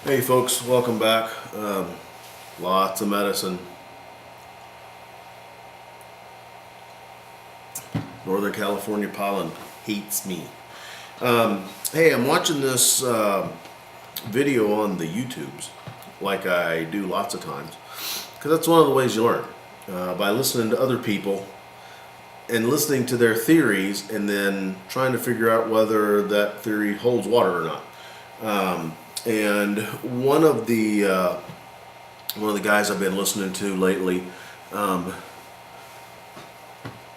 Hey folks, welcome back. Lots of medicine. Northern California pollen hates me. Hey, I'm watching this video on the YouTubes, like I do lots of times, because that's one of the ways you learn, by listening to other people and listening to their theories and then trying to figure out whether that theory holds water or not. And one of the guys I've been listening to lately, I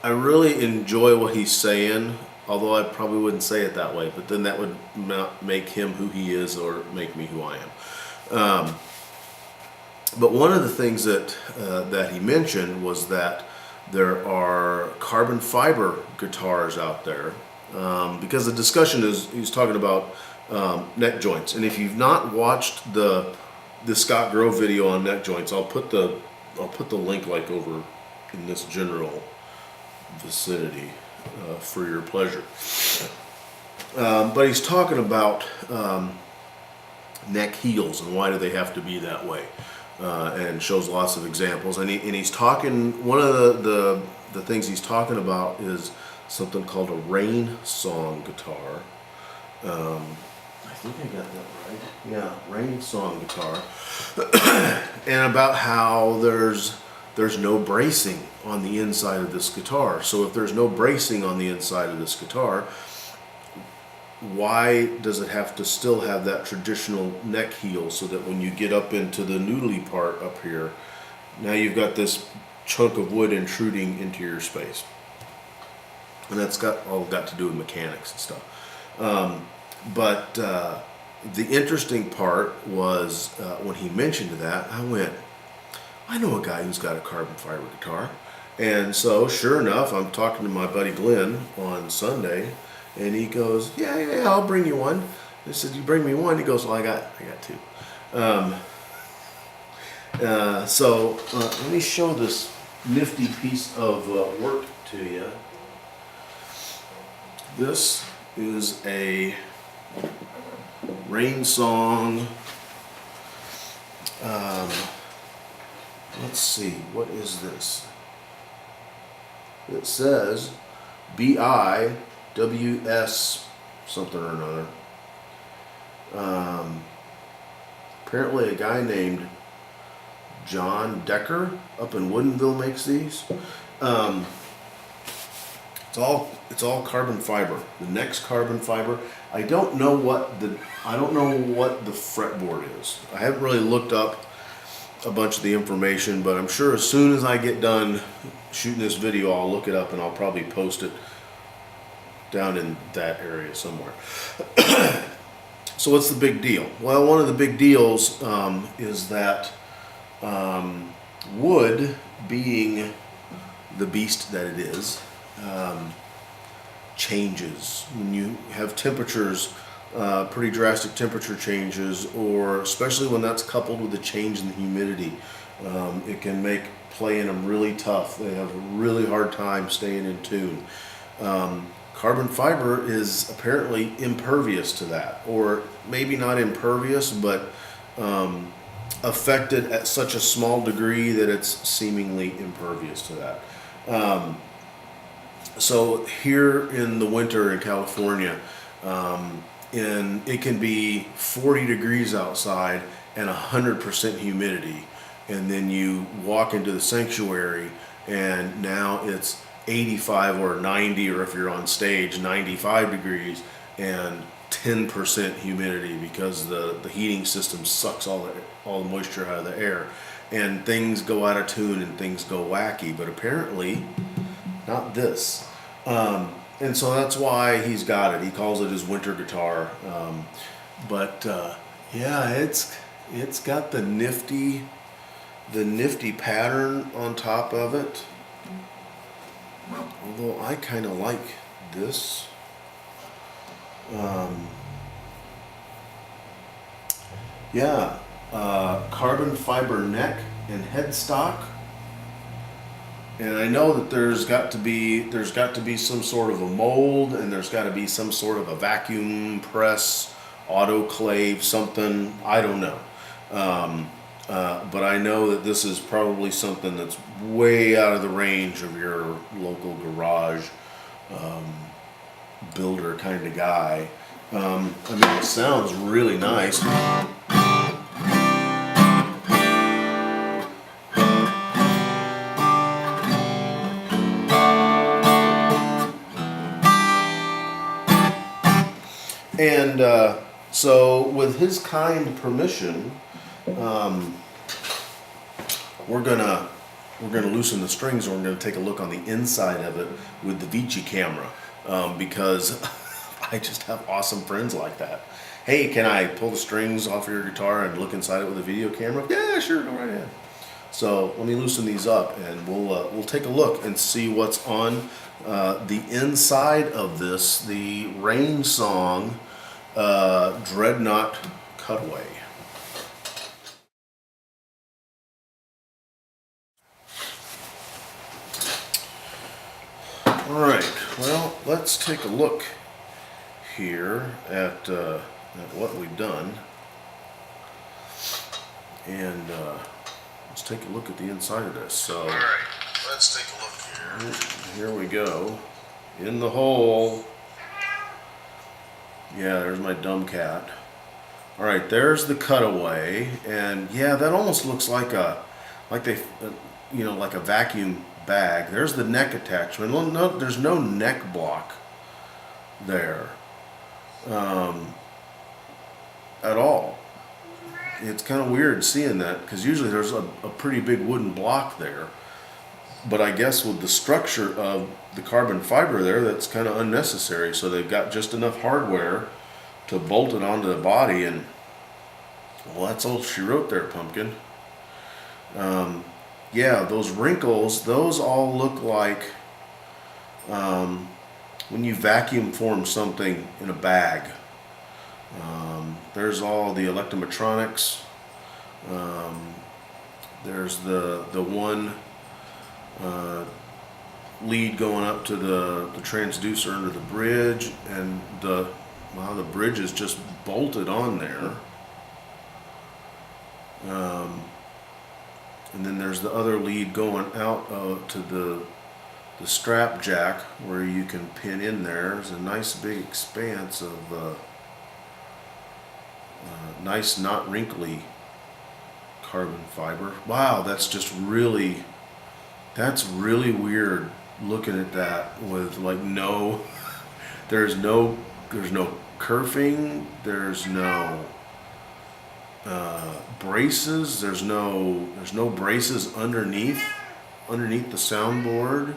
really enjoy what he's saying, although I probably wouldn't say it that way, but then that would not make him who he is or make me who I am. But one of the things that he mentioned was that there are carbon fiber guitars out there, because the discussion is he's talking about neck joints. And if you've not watched the Scott Grove video on neck joints, I'll put the link like over in this general vicinity for your pleasure. But he's talking about neck heels and why do they have to be that way, and shows lots of examples. And he's talking. One of the things he's talking about is something called a RAINSONG guitar. I think I got that right. Yeah, RAINSONG guitar. And about how there's no bracing on the inside of this guitar. So if there's no bracing on the inside of this guitar, why does it have to still have that traditional neck heel, so that when you get up into the noodly part up here, now you've got this chunk of wood intruding into your space? And that's all got to do with mechanics and stuff. But the interesting part was when he mentioned that, I went, I know a guy who's got a carbon fiber guitar. And so, sure enough, I'm talking to my buddy Glenn on Sunday, and he goes, yeah, I'll bring you one. I said, you bring me one? He goes, well, I got two. So let me show this nifty piece of work to you. This is a RAINSONG. Let's see, what is this? It says BIWS something or another. Apparently a guy named John Decker up in Woodinville makes these. It's all carbon fiber. The neck's carbon fiber. I don't know what the fretboard is. I haven't really looked up a bunch of the information, but I'm sure as soon as I get done shooting this video, I'll look it up and I'll probably post it down in that area somewhere. So what's the big deal? Well, one of the big deals is that wood, being the beast that it is, changes when you have temperatures, pretty drastic temperature changes, or especially when that's coupled with a change in the humidity. It can make playing them really tough. They have a really hard time staying in tune. Carbon fiber is apparently impervious to that, or maybe not impervious, but affected at such a small degree that it's seemingly impervious to that. So here in the winter in California, and it can be 40 degrees outside and 100% humidity, and then you walk into the sanctuary and now it's 85 or 90, or if you're on stage, 95 degrees and 10% humidity, because the heating system sucks all the moisture out of the air, and things go out of tune and things go wacky. But apparently not this. And so that's why he's got it. He calls it his winter guitar. Yeah, it's got the nifty pattern on top of it. Although I kind of like this. Carbon fiber neck and headstock. And I know that there's got to be some sort of a mold, and there's got to be some sort of a vacuum press autoclave something, I don't know. But I know that this is probably something that's way out of the range of your local garage builder kind of guy. I mean, it sounds really nice. And so, with his kind permission, we're gonna loosen the strings, and we're gonna take a look on the inside of it with the Vici camera, because I just have awesome friends like that. Hey, can I pull the strings off your guitar and look inside it with a video camera? Yeah, sure, go right ahead. So let me loosen these up, and we'll take a look and see what's on the inside of this, the RAINSONG Dreadnought Cutaway. All right, well, let's take a look here at what we've done, and let's take a look at the inside of this. So, all right, let's take a look here. Here we go, in the hole. Yeah, there's my dumb cat. All right, there's the cutaway, and yeah, that almost looks like like a vacuum bag. There's the neck attachment. No, there's no neck block there at all. It's kind of weird seeing that, because usually there's a pretty big wooden block there. But I guess with the structure of the carbon fiber there, that's kind of unnecessary. So they've got just enough hardware to bolt it onto the body, and well, that's all she wrote there, pumpkin. Yeah, those wrinkles, those all look like when you vacuum form something in a bag. There's all the electrometronics. There's the one lead going up to the transducer under the bridge, and the bridge is just bolted on there. And then there's the other lead going out to the strap jack, where you can pin in there. There's a nice big expanse of nice, not wrinkly carbon fiber. Wow, that's really weird looking at that with like there's no kerfing, there's no braces, there's no braces underneath the soundboard.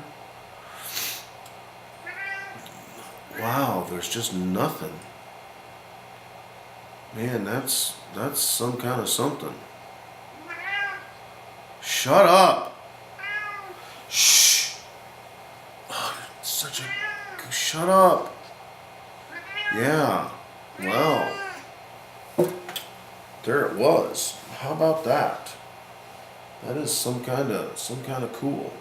Wow, there's just nothing. Man, that's some kind of something. Shut up. Shh. Oh, shut up. Yeah. Well, there it was. How about that? That is some kind of cool.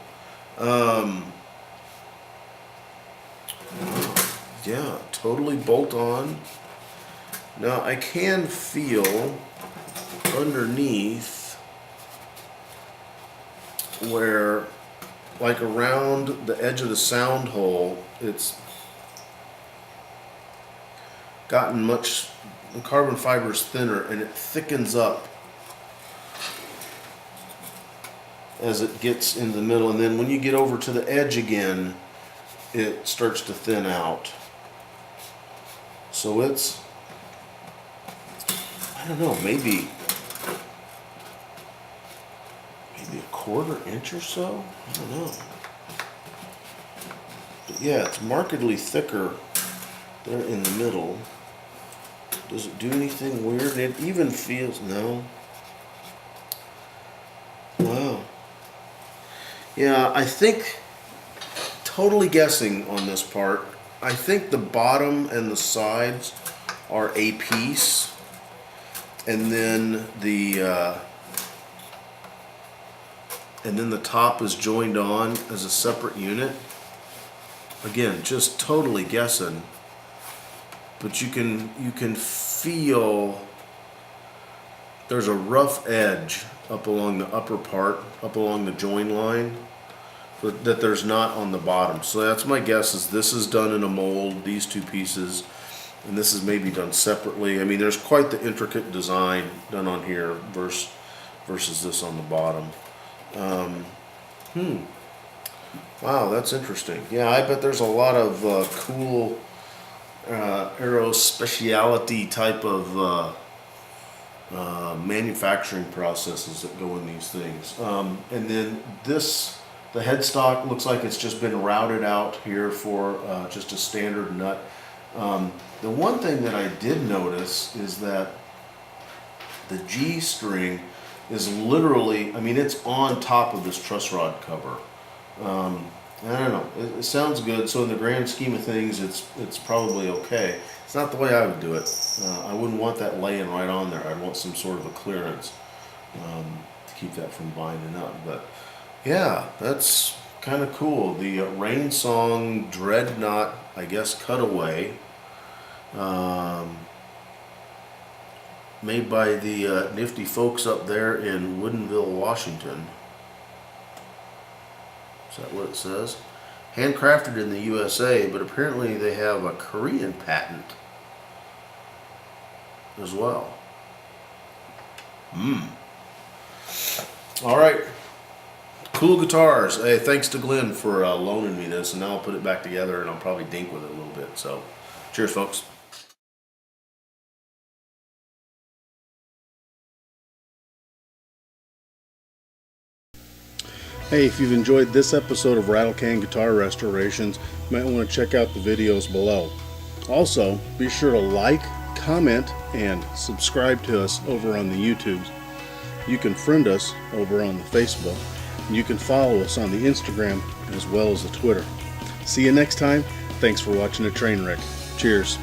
Yeah, totally bolt on. Now I can feel underneath where, like around the edge of the sound hole, it's gotten the carbon fiber is thinner, and it thickens up as it gets in the middle, and then when you get over to the edge again, it starts to thin out. So it's, I don't know, maybe a quarter-inch or so? I don't know. But yeah, it's markedly thicker there in the middle. Does it do anything weird? It even feels, no. Wow. Yeah, I think, totally guessing on this part, I think the bottom and the sides are a piece, and then the top is joined on as a separate unit. Again, just totally guessing, but you can feel there's a rough edge up along the upper part, up along the join line, but that there's not on the bottom. So that's my guess, is this is done in a mold, these two pieces, and this is maybe done separately. I mean, there's quite the intricate design done on here versus this on the bottom. Wow, that's interesting. Yeah, I bet there's a lot of cool aero speciality type of manufacturing processes that go in these things. And then this, the headstock looks like it's just been routed out here for just a standard nut. The one thing that I did notice is that the G string is literally, I mean, it's on top of this truss rod cover. I don't know, it sounds good. So in the grand scheme of things, it's probably okay. It's not the way I would do it. I wouldn't want that laying right on there. I'd want some sort of a clearance to keep that from binding up. But yeah, that's kind of cool. The RAINSONG Dreadnought, I guess, cutaway, made by the nifty folks up there in Woodinville, Washington. Is that what it says? Handcrafted in the USA, but apparently they have a Korean patent as well. All right. Cool guitars. Hey, thanks to Glenn for loaning me this, and now I'll put it back together and I'll probably dink with it a little bit. So, cheers, folks. Hey, if you've enjoyed this episode of Rattlecan Guitar Restorations, you might want to check out the videos below. Also, be sure to like, comment, and subscribe to us over on the YouTubes. You can friend us over on the Facebook, and you can follow us on the Instagram as well as the Twitter. See you next time. Thanks for watching the train wreck. Cheers.